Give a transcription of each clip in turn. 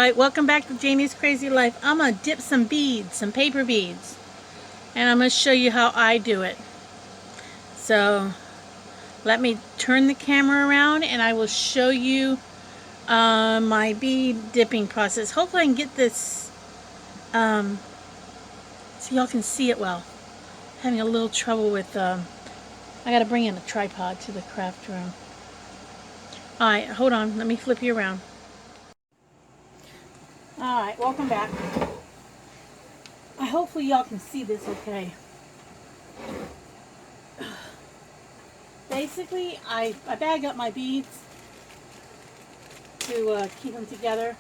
Alright, welcome back to Jamie's Crazy Life. I'm going to dip some beads, some paper beads. And I'm going to show you how I do it. So, let me turn the camera around and I will show you my bead dipping process. Hopefully I can get this so y'all can see it well. Having a little trouble with, I got to bring in a tripod to the craft room. Alright, hold on. Let me flip you around. Alright, welcome back. Hopefully y'all can see this okay. Basically, I bag up my beads to keep them together,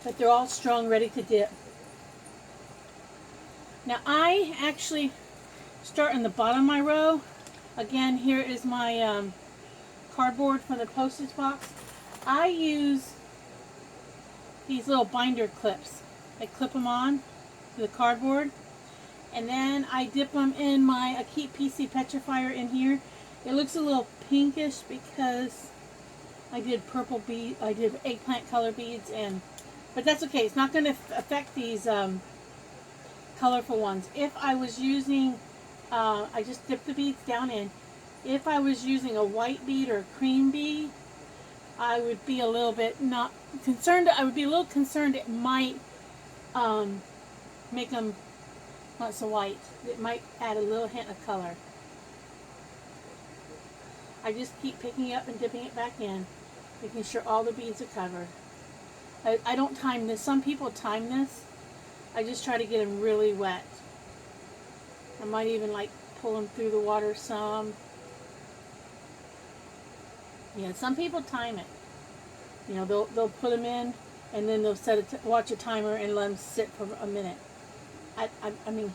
but they're all strong, ready to dip. Now I actually start in the bottom of my row. Again, here is my cardboard from the postage box. I use these little binder clips. I clip them on to the cardboard, and then I dip them in my Akit PC Petrifier in here. It looks a little pinkish because I did purple bead, I did eggplant color beads, but that's okay. It's not going to affect these colorful ones. If I was using, I just dip the beads down in. If I was using a white bead or a cream bead, I would be a little bit not concerned. I would be a little concerned it might make them not so white. It might add a little hint of color. I just keep picking it up and dipping it back in, making sure all the beads are covered. I don't time this. Some people time this. I just try to get them really wet. I might even like pull them through the water some. Yeah, some people time it. You know, they'll put them in and then they'll watch a timer and let them sit for a minute. I mean,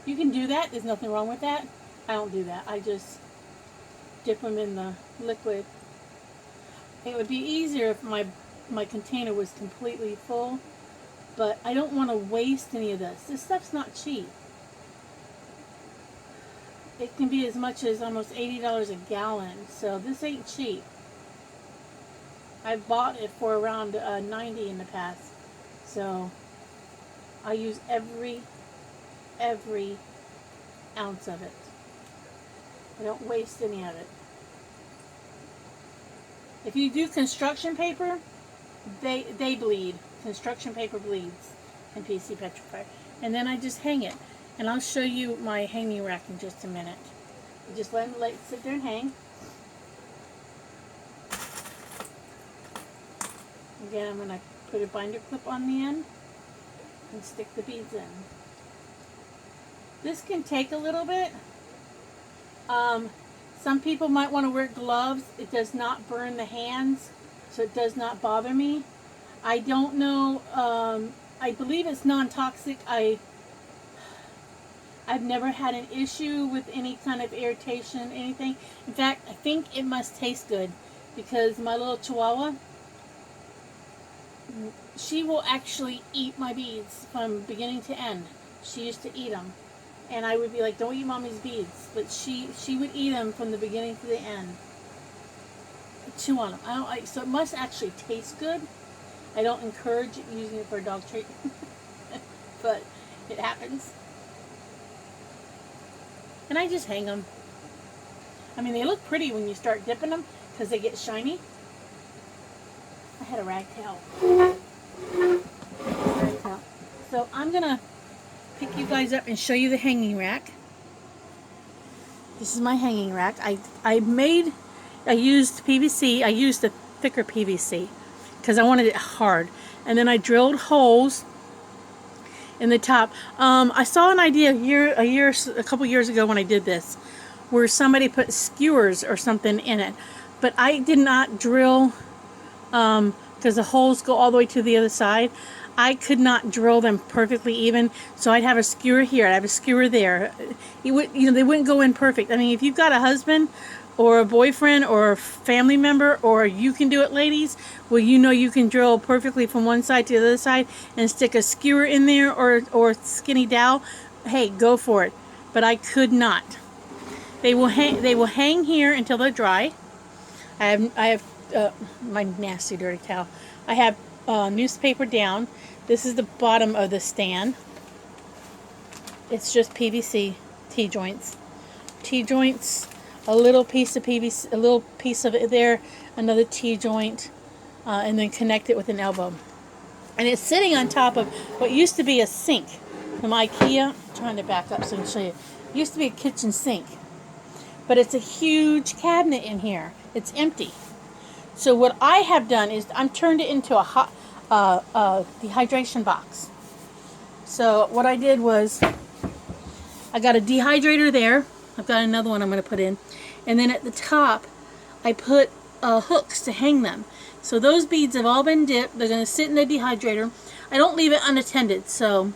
you can do that. There's nothing wrong with that. I don't do that. I just dip them in the liquid. It would be easier if my container was completely full, but I don't want to waste any of this. This stuff's not cheap. It can be as much as almost $80 a gallon, so this ain't cheap. I've bought it for around $90 in the past, so I use every ounce of it. I don't waste any of it. If you do construction paper, they bleed. Construction paper bleeds in PC Petrifier. And then I just hang it. And I'll show you my hanging rack in just a minute. I just let it sit there and hang. Again, I'm going to put a binder clip on the end and stick the beads in. This can take a little bit. Some people might want to wear gloves. It does not burn the hands, so it does not bother me. I don't know. I believe it's non-toxic. I've never had an issue with any kind of irritation, anything. In fact, I think it must taste good because my little Chihuahua, she will actually eat my beads from beginning to end. She used to eat them. And I would be like, don't eat mommy's beads. But she would eat them from the beginning to the end. Chew on them. So it must actually taste good. I don't encourage using it for a dog treat. But it happens. And I just hang them. I mean, they look pretty when you start dipping them because they get shiny. I had a ragtail. So I'm going to pick you guys up and show you the hanging rack. This is my hanging rack. I used PVC. I used the thicker PVC because I wanted it hard. And then I drilled holes in the top. I saw an idea a couple years ago when I did this, where somebody put skewers or something in it, but I did not drill because the holes go all the way to the other side. I could not drill them perfectly even, so I'd have a skewer here, I'd have a skewer there. They wouldn't go in perfect. I mean, if you've got a husband or a boyfriend or a family member, or you can do it, ladies, well, you can drill perfectly from one side to the other side and stick a skewer in there or skinny dowel. Hey, go for it. But I could not. They will hang here until they're dry. I have my nasty dirty towel. I have newspaper down. This is the bottom of the stand. It's just PVC T-joints. T-joints, a little piece of PVC, a little piece of it there, another T-joint, and then connect it with an elbow. And it's sitting on top of what used to be a sink from IKEA. I'm trying to back up so I can show you. It used to be a kitchen sink. But it's a huge cabinet in here. It's empty. So what I have done is I'm turned it into a hot dehydration box. So what I did was I got a dehydrator there. I've got another one I'm going to put in. And then at the top I put hooks to hang them. So those beads have all been dipped. They're going to sit in the dehydrator. I don't leave it unattended. So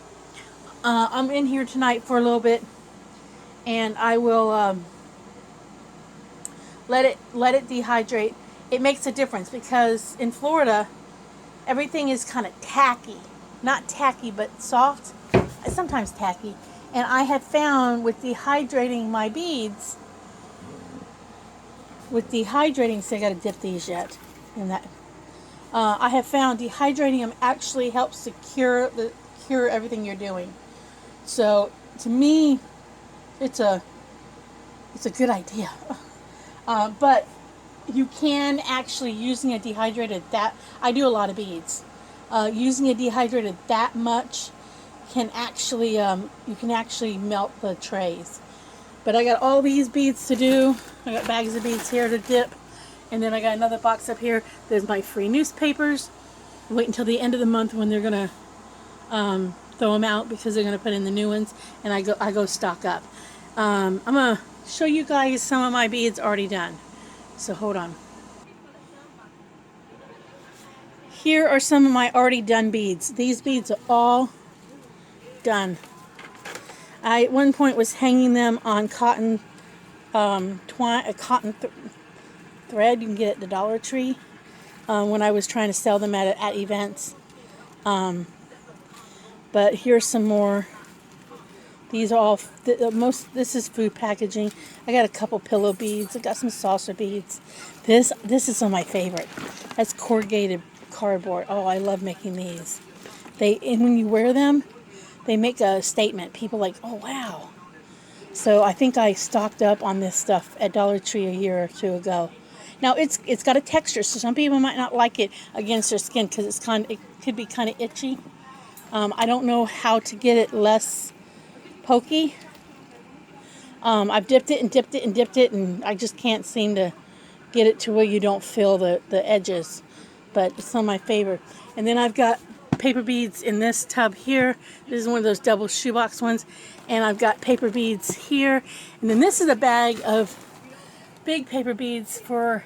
I'm in here tonight for a little bit. And I will let it dehydrate. It makes a difference because in Florida everything is kind of tacky. Not tacky, but soft. Sometimes tacky. And I have found with dehydrating my beads, so I got to dip these yet. And that I have found dehydrating them actually helps to cure everything you're doing. So to me, it's a good idea. But you can actually, using a dehydrated, that I do a lot of beads. Using a dehydrated that much can actually you can actually melt the trays. But I got all these beads to do. I got bags of beads here to dip, and then I got another box up here. There's my free newspapers. Wait until the end of the month when they're gonna throw them out because they're gonna put in the new ones, and I go stock up. I'm gonna show you guys some of my beads already done. So hold on. Here are some of my already done beads. These beads are all done. I at one point was hanging them on cotton thread. You can get it at the Dollar Tree when I was trying to sell them at events. But here's some more. These are all this is food packaging. I got a couple pillow beads. I got some saucer beads. This is one of my favorite. That's corrugated cardboard. Oh, I love making these. And when you wear them, they make a statement. People are like, oh wow. So I think I stocked up on this stuff at Dollar Tree a year or two ago. Now it's got a texture, so some people might not like it against their skin because it could be kind of itchy. I don't know how to get it less pokey. I've dipped it and dipped it and dipped it, and I just can't seem to get it to where you don't feel the edges. But it's some of my favorite. And then I've got paper beads in this tub here. This is one of those double shoebox ones. And I've got paper beads here. And then this is a bag of big paper beads for...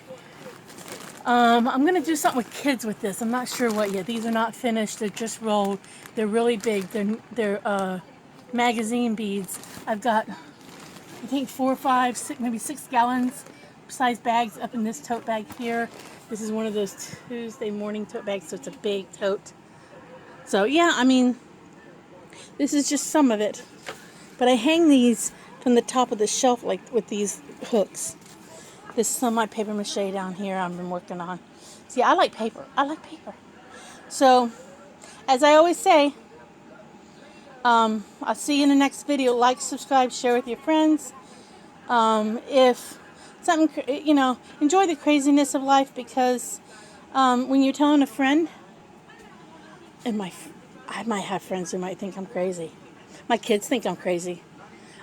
I'm going to do something with kids with this. I'm not sure what yet. These are not finished. They're just rolled. They're really big. They're magazine beads. I've got, I think 4 or 5, 6, maybe 6 gallons size bags up in this tote bag here. This is one of those Tuesday morning tote bags, so it's a big tote. So yeah, I mean, this is just some of it. But I hang these from the top of the shelf like with these hooks. This is some of my paper mache down here I've been working on. See, I like paper. I like paper. So, as I always say, I'll see you in the next video. Like, subscribe, share with your friends. If something, enjoy the craziness of life, because when you're telling a friend, and I might have friends who might think I'm crazy. My kids think I'm crazy.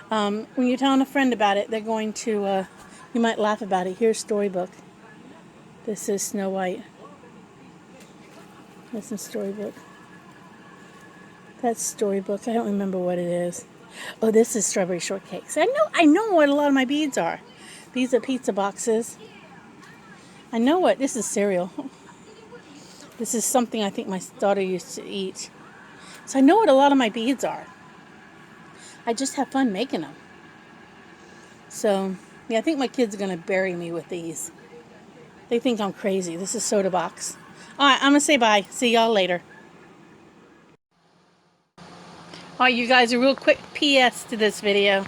When you're telling a friend about it, they're going to, you might laugh about it. Here's Storybook. This is Snow White. This is Storybook. That's Storybook. I don't remember what it is. Oh, this is Strawberry Shortcake. So I know what a lot of my beads are. These are pizza boxes. I know what this is. Cereal. This is something I think my daughter used to eat. So I know what a lot of my beads are. I just have fun making them. So yeah, I think my kids are gonna bury me with these. They think I'm crazy. This is Soda Box. All right, I'm gonna say bye. See y'all later. All right, you guys, a real quick PS to this video.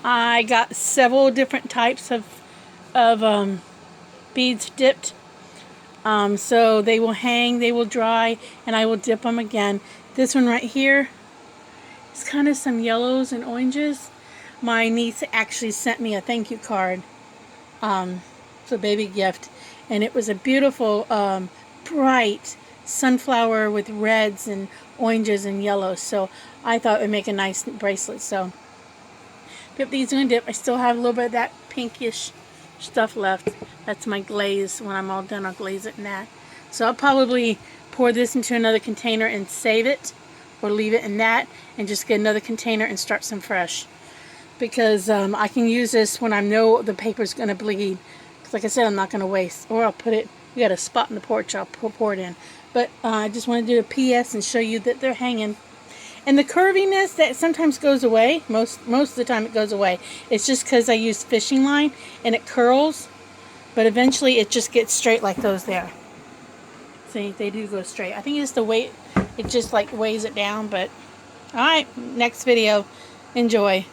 I got several different types of beads dipped. So they will hang, they will dry, and I will dip them again. This one right here is kind of some yellows and oranges. My niece actually sent me a thank you card. It's a baby gift, and it was a beautiful, bright sunflower with reds and oranges and yellows. So I thought it would make a nice bracelet. So dip these in a dip. I still have a little bit of that pinkish stuff left. That's my glaze. When I'm all done, I'll glaze it in that. So I'll probably pour this into another container and save it, or leave it in that and just get another container and start some fresh, because I can use this when I know the paper's going to bleed, because like I said, I'm not going to waste. Or I'll put it, we got a spot in the porch, I'll pour it in. But I just want to do a PS and show you that they're hanging. And the curviness, that sometimes goes away. Most of the time it goes away. It's just because I use fishing line and it curls, but eventually it just gets straight like those there. See, they do go straight. I think it's the weight, it just like weighs it down. But alright, next video. Enjoy.